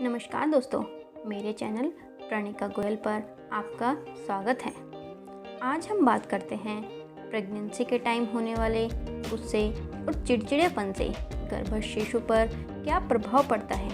नमस्कार दोस्तों, मेरे चैनल प्रणिका गोयल पर आपका स्वागत है। आज हम बात करते हैं प्रेगनेंसी के टाइम होने वाले गुस्से और चिड़चिड़ेपन से गर्भस्थ शिशु पर क्या प्रभाव पड़ता है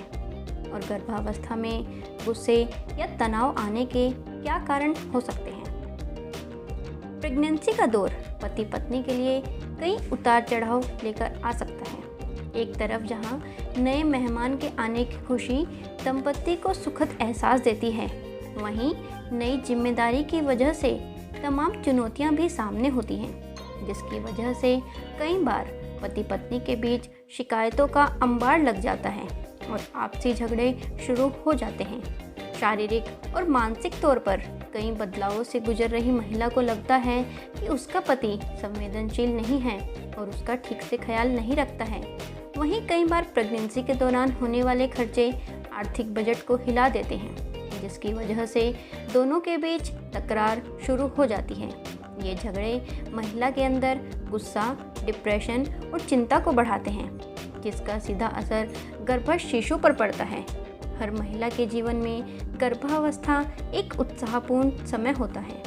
और गर्भावस्था में गुस्से या तनाव आने के क्या कारण हो सकते हैं। प्रेगनेंसी का दौर पति पत्नी के लिए कई उतार चढ़ाव लेकर आ सकता है। एक तरफ जहां नए मेहमान के आने की खुशी दंपति को सुखद एहसास देती है, वहीं नई जिम्मेदारी की वजह से तमाम चुनौतियां भी सामने होती हैं, जिसकी वजह से कई बार पति पत्नी के बीच शिकायतों का अंबार लग जाता है और आपसी झगड़े शुरू हो जाते हैं। शारीरिक और मानसिक तौर पर कई बदलावों से गुजर रही महिला को लगता है कि उसका पति संवेदनशील नहीं है और उसका ठीक से ख्याल नहीं रखता है। वहीं कई बार प्रेगनेंसी के दौरान होने वाले खर्चे आर्थिक बजट को हिला देते हैं, जिसकी वजह से दोनों के बीच तकरार शुरू हो जाती है। ये झगड़े महिला के अंदर गुस्सा, डिप्रेशन और चिंता को बढ़ाते हैं, जिसका सीधा असर गर्भस्थ शिशु पर पड़ता है। हर महिला के जीवन में गर्भावस्था एक उत्साहपूर्ण समय होता है,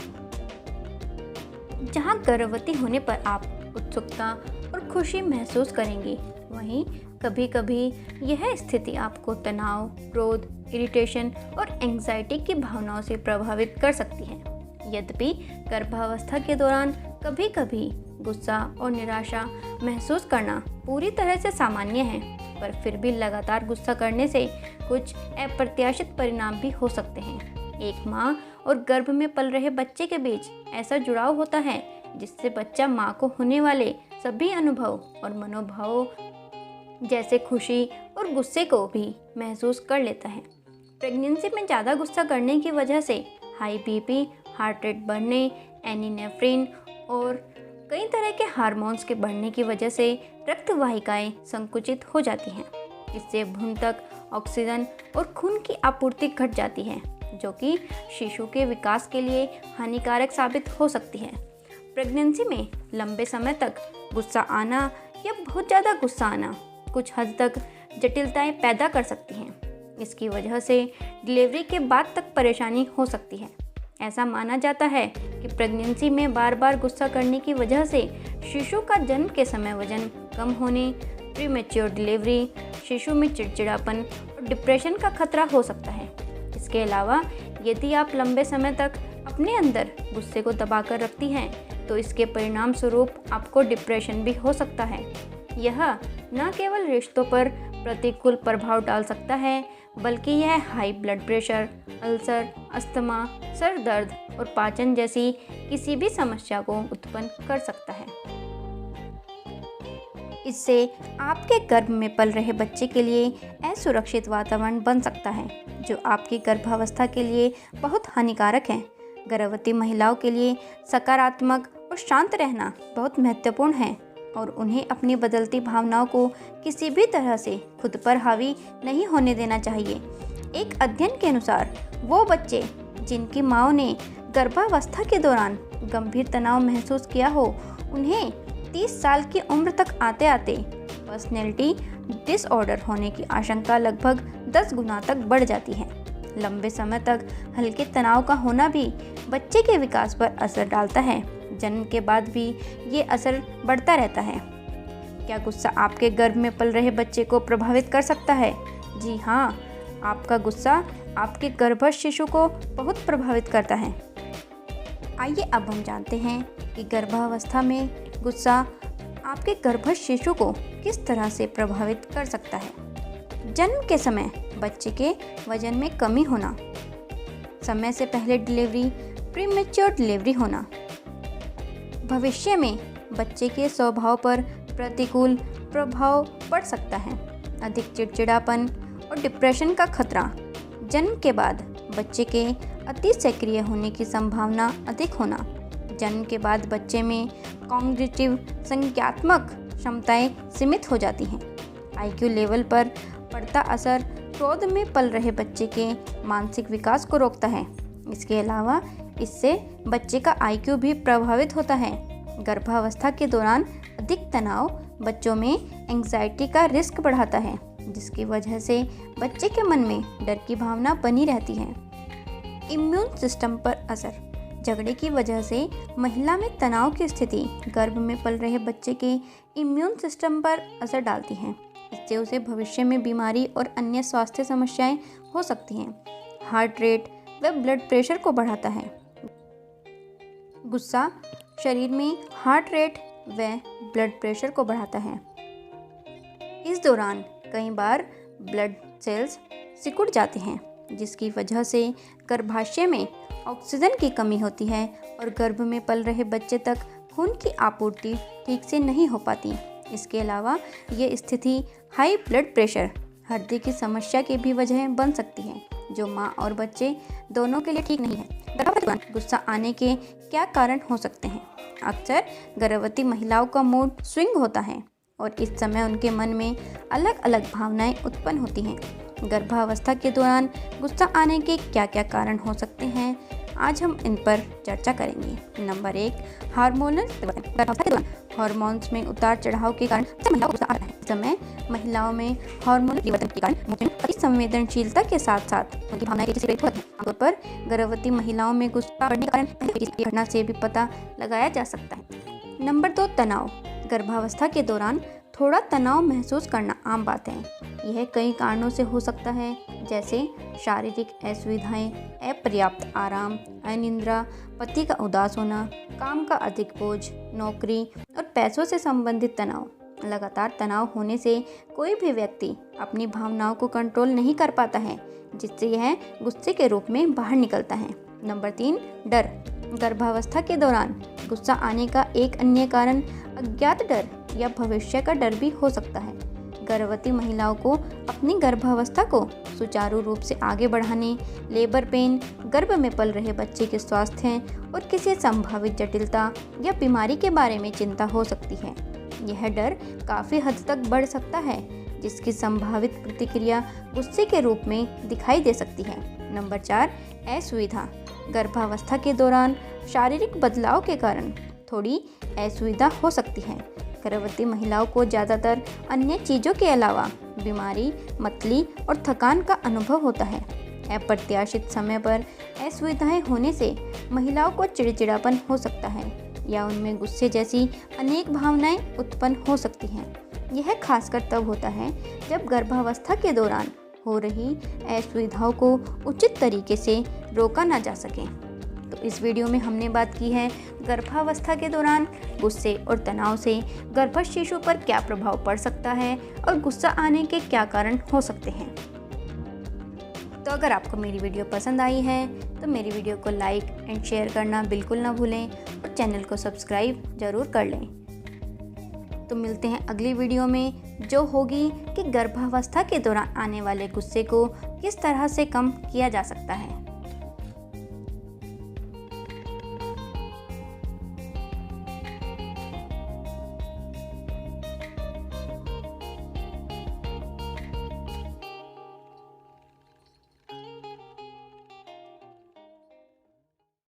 जहां गर्भवती होने पर आप उत्सुकता और खुशी महसूस करेंगी। वहीं कभी कभी यह स्थिति आपको तनाव, क्रोध, इरिटेशन और एंग्जाइटी की भावनाओं से प्रभावित कर सकती है। यद्यपि गर्भावस्था के दौरान कभी कभी गुस्सा और निराशा महसूस करना पूरी तरह से सामान्य है, पर फिर भी लगातार गुस्सा करने से कुछ अप्रत्याशित परिणाम भी हो सकते हैं। एक माँ और गर्भ में पल रहे बच्चे के बीच ऐसा जुड़ाव होता है जिससे बच्चा माँ को होने वाले सभी अनुभव और मनोभावों जैसे खुशी और गुस्से को भी महसूस कर लेता है। प्रेगनेंसी में ज़्यादा गुस्सा करने की वजह से हाई बीपी, हार्ट रेट बढ़ने, एनिनेफ्रिन और कई तरह के हार्मोन्स के बढ़ने की वजह से रक्त वाहिकाएं संकुचित हो जाती हैं। इससे भ्रूण तक ऑक्सीजन और खून की आपूर्ति घट जाती है, जो कि शिशु के विकास के लिए हानिकारक साबित हो सकती है। प्रेगनेंसी में लंबे समय तक गुस्सा आना या बहुत ज़्यादा गुस्सा आना कुछ हद तक जटिलताएं पैदा कर सकती हैं। इसकी वजह से डिलीवरी के बाद तक परेशानी हो सकती है। ऐसा माना जाता है कि प्रेगनेंसी में बार बार गुस्सा करने की वजह से शिशु का जन्म के समय वजन कम होने, प्रीमेच्योर डिलीवरी, शिशु में चिड़चिड़ापन और डिप्रेशन का खतरा हो सकता है। इसके अलावा यदि आप लंबे समय तक अपने अंदर गुस्से को दबाकर रखती हैं, तो इसके परिणाम स्वरूप आपको डिप्रेशन भी हो सकता है। यह न केवल रिश्तों पर प्रतिकूल प्रभाव डाल सकता है, बल्कि यह high blood pressure, ulcer, asthma, sir दर्द और पाचन जैसी किसी भी समस्या को उत्पन्न कर सकता है। इससे आपके गर्भ में पल रहे बच्चे के लिए असुरक्षित वातावरण बन सकता है, जो आपकी गर्भावस्था के लिए बहुत हानिकारक है। गर्भवती महिलाओं के लिए सकारात्मक और शांत रहना बहुत महत्वपूर्ण है और उन्हें अपनी बदलती भावनाओं को किसी भी तरह से खुद पर हावी नहीं होने देना चाहिए। एक अध्ययन के अनुसार वो बच्चे जिनकी माँओं ने गर्भावस्था के दौरान गंभीर तनाव महसूस किया हो, उन्हें 30 साल की उम्र तक आते आते पर्सनैलिटी डिसऑर्डर होने की आशंका लगभग 10 गुना तक बढ़ जाती है। लंबे समय तक हल्के तनाव का होना भी बच्चे के विकास पर असर डालता है। जन्म के बाद भी ये असर बढ़ता रहता है। क्या गुस्सा आपके गर्भ में पल रहे बच्चे को प्रभावित कर सकता है? जी हाँ, आपका गुस्सा आपके गर्भस्थ शिशु को बहुत प्रभावित करता है। आइए अब हम जानते हैं कि गर्भावस्था में गुस्सा आपके गर्भस्थ शिशु को किस तरह से प्रभावित कर सकता है। जन्म के समय बच्चे के वजन में कमी होना, समय से पहले डिलीवरी, प्रीमेच्योर डिलीवरी होना, भविष्य में बच्चे के स्वभाव पर प्रतिकूल प्रभाव पड़ सकता है, अधिक चिड़चिड़ापन और डिप्रेशन का खतरा, जन्म के बाद बच्चे के अति सक्रिय होने की संभावना अधिक होना, जन्म के बाद बच्चे में कॉग्निटिव संज्ञानात्मक क्षमताएं सीमित हो जाती हैं, आईक्यू लेवल पर पड़ता असर क्रोध में पल रहे बच्चे के मानसिक विकास को रोकता है। इसके अलावा इससे बच्चे का आईक्यू भी प्रभावित होता है। गर्भावस्था के दौरान अधिक तनाव बच्चों में एंग्जाइटी का रिस्क बढ़ाता है, जिसकी वजह से बच्चे के मन में डर की भावना बनी रहती है। इम्यून सिस्टम पर असर। झगड़े की वजह से महिला में तनाव की स्थिति गर्भ में पल रहे बच्चे के इम्यून सिस्टम पर असर डालती है। इससे उसे भविष्य में बीमारी और अन्य स्वास्थ्य समस्याएं हो सकती हैं। हार्ट रेट व ब्लड प्रेशर को बढ़ाता है। गुस्सा शरीर में हार्ट रेट व ब्लड प्रेशर को बढ़ाता है। इस दौरान कई बार ब्लड सेल्स सिकुड़ जाते हैं, जिसकी वजह से गर्भाशय में ऑक्सीजन की कमी होती है और गर्भ में पल रहे बच्चे तक खून की आपूर्ति ठीक से नहीं हो पाती। इसके अलावा ये स्थिति हाई ब्लड प्रेशर, हृदय की समस्या की भी वजह बन सकती है, जो माँ और बच्चे दोनों के लिए ठीक नहीं है। गर्भवती में गुस्सा आने के क्या कारण हो सकते हैं? अक्सर गर्भवती महिलाओं का मूड स्विंग होता है और इस समय उनके मन में अलग अलग भावनाएं उत्पन्न होती हैं। गर्भावस्था के दौरान गुस्सा आने के क्या क्या कारण हो सकते हैं, आज हम इन पर चर्चा करेंगे। नंबर 1, हार्मोनल परिवर्तन। हार्मोन्स में उतार चढ़ाव के कारण महिलाओं को गुस्सा आता है। इस समय महिलाओं में हार्मोनल परिवर्तन के कारण अति संवेदनशीलता के साथ साथ उनकी भावनाएं तेजी से प्रेरित होती हैं। आमतौर पर गर्भवती महिलाओं में गुस्सा बढ़ने का कारण किसी घटना से भी पता लगाया जा सकता है। नंबर 2, तनाव। गर्भावस्था के दौरान थोड़ा तनाव महसूस करना आम बात है। यह कई कारणों से हो सकता है, जैसे शारीरिक असुविधाएं, अपर्याप्त आराम, अनिद्रा, पति का उदास होना, काम का अधिक बोझ, नौकरी और पैसों से संबंधित तनाव। लगातार तनाव होने से कोई भी व्यक्ति अपनी भावनाओं को कंट्रोल नहीं कर पाता है, जिससे यह गुस्से के रूप में बाहर निकलता है। नंबर 3, डर। गर्भावस्था के दौरान गुस्सा आने का एक अन्य कारण अज्ञात डर या भविष्य का डर भी हो सकता है। गर्भवती महिलाओं को अपनी गर्भावस्था को सुचारू रूप से आगे बढ़ाने, लेबर पेन, गर्भ में पल रहे बच्चे के स्वास्थ्य और किसी संभावित जटिलता या बीमारी के बारे में चिंता हो सकती है। यह डर काफ़ी हद तक बढ़ सकता है, जिसकी संभावित प्रतिक्रिया गुस्से के रूप में दिखाई दे सकती है। नंबर 4, असुविधा। गर्भावस्था के दौरान शारीरिक बदलाव के कारण थोड़ी असुविधा हो सकती है। गर्भवती महिलाओं को ज़्यादातर अन्य चीज़ों के अलावा बीमारी, मतली और थकान का अनुभव होता है। अप्रत्याशित समय पर असुविधाएं होने से महिलाओं को चिड़चिड़ापन हो सकता है या उनमें गुस्से जैसी अनेक भावनाएं उत्पन्न हो सकती हैं। यह खासकर तब होता है जब गर्भावस्था के दौरान हो रही असुविधाओं को उचित तरीके से रोका ना जा सके। तो इस वीडियो में हमने बात की है गर्भावस्था के दौरान गुस्से और तनाव से गर्भस्थ शिशु पर क्या प्रभाव पड़ सकता है और गुस्सा आने के क्या कारण हो सकते हैं। तो अगर आपको मेरी वीडियो पसंद आई है तो मेरी वीडियो को लाइक एंड शेयर करना बिल्कुल ना भूलें और चैनल को सब्सक्राइब ज़रूर कर लें। तो मिलते हैं अगली वीडियो में, जो होगी कि गर्भावस्था के दौरान आने वाले गुस्से को किस तरह से कम किया जा सकता है।